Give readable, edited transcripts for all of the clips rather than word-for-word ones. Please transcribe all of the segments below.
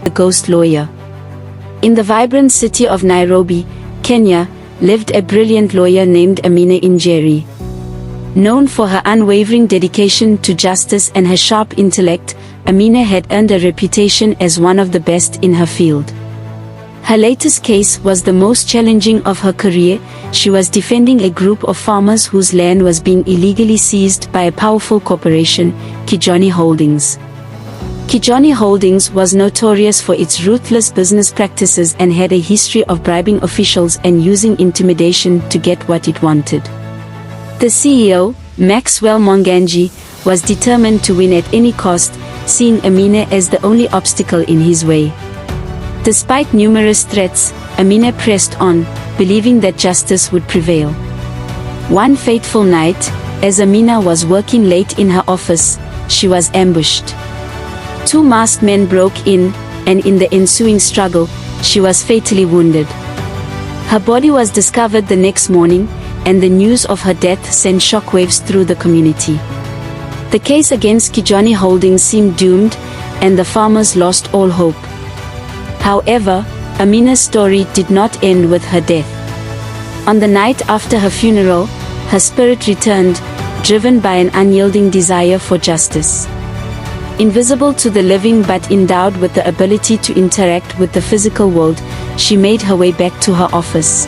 the ghost lawyer. In the vibrant city of Nairobi, Kenya, lived a brilliant lawyer named Amina Njeri. Known for her unwavering dedication to justice and her sharp intellect, Amina had earned a reputation as one of the best in her field. Her latest case was the most challenging of her career. She was defending a group of farmers whose land was being illegally seized by a powerful corporation, Kijani Holdings. Kijani Holdings was notorious for its ruthless business practices and had a history of bribing officials and using intimidation to get what it wanted. The CEO, Maxwell Mwangangi, was determined to win at any cost, seeing Amina as the only obstacle in his way. Despite numerous threats, Amina pressed on, believing that justice would prevail. One fateful night, as Amina was working late in her office, she was ambushed. Two masked men broke in, and in the ensuing struggle, she was fatally wounded. Her body was discovered the next morning, and the news of her death sent shockwaves through the community. The case against Kijani Holdings seemed doomed, and the farmers lost all hope. However, Amina's story did not end with her death. On the night after her funeral, her spirit returned, driven by an unyielding desire for justice. Invisible to the living but endowed with the ability to interact with the physical world, she made her way back to her office.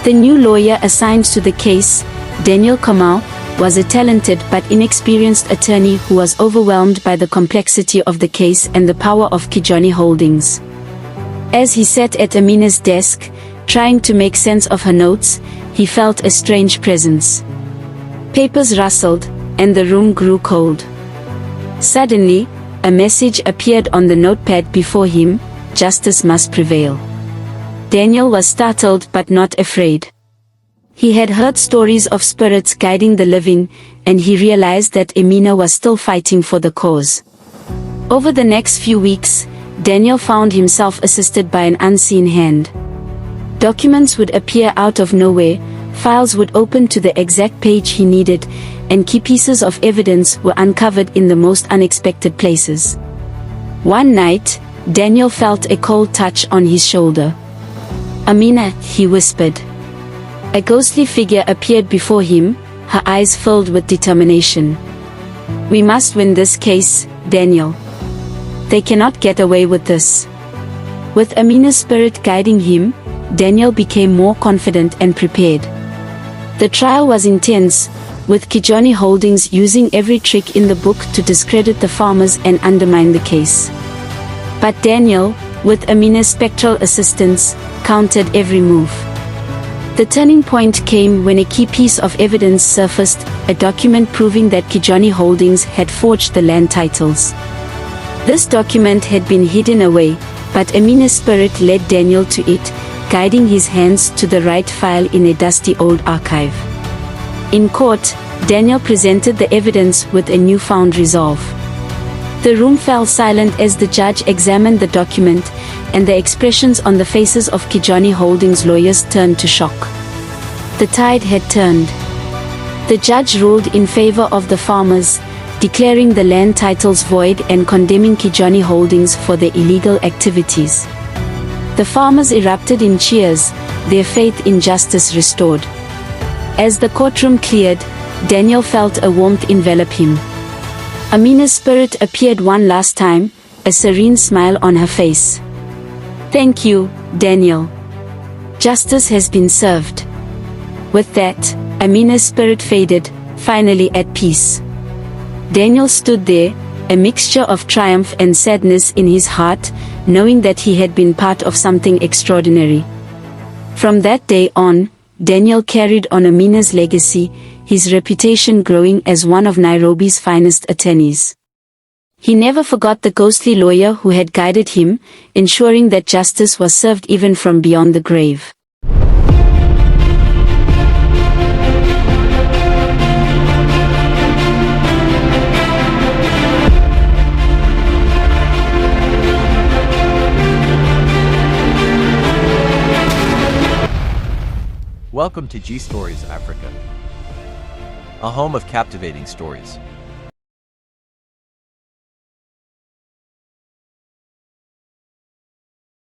The new lawyer assigned to the case, Daniel Kamau, was a talented but inexperienced attorney who was overwhelmed by the complexity of the case and the power of Kijani Holdings. As he sat at Amina's desk, trying to make sense of her notes, he felt a strange presence. Papers rustled, and the room grew cold. Suddenly, a message appeared on the notepad before him: "Justice must prevail." Daniel was startled but not afraid. He had heard stories of spirits guiding the living, and he realized that Amina was still fighting for the cause. Over the next few weeks, Daniel found himself assisted by an unseen hand. Documents would appear out of nowhere, files would open to the exact page he needed, and key pieces of evidence were uncovered in the most unexpected places. One night, Daniel felt a cold touch on his shoulder. "Amina," he whispered. A ghostly figure appeared before him, her eyes filled with determination. "We must win this case, Daniel. They cannot get away with this." With Amina's spirit guiding him, Daniel became more confident and prepared. The trial was intense, with Kijani Holdings using every trick in the book to discredit the farmers and undermine the case. But Daniel, with Amina's spectral assistance, countered every move. The turning point came when a key piece of evidence surfaced, a document proving that Kijani Holdings had forged the land titles. This document had been hidden away, but Amina's spirit led Daniel to it, guiding his hands to the right file in a dusty old archive. In court, Daniel presented the evidence with a newfound resolve. The room fell silent as the judge examined the document, and the expressions on the faces of Kijani Holdings lawyers turned to shock. The tide had turned. The judge ruled in favor of the farmers, declaring the land titles void and condemning Kijani Holdings for their illegal activities. The farmers erupted in cheers, their faith in justice restored. As the courtroom cleared, Daniel felt a warmth envelop him. Amina's spirit appeared one last time, a serene smile on her face. "Thank you, Daniel. Justice has been served." With that, Amina's spirit faded, finally at peace. Daniel stood there, a mixture of triumph and sadness in his heart, knowing that he had been part of something extraordinary. From that day on, Daniel carried on Amina's legacy, his reputation growing as one of Nairobi's finest attorneys. He never forgot the ghostly lawyer who had guided him, ensuring that justice was served even from beyond the grave. Welcome to G Stories Africa, a home of captivating stories.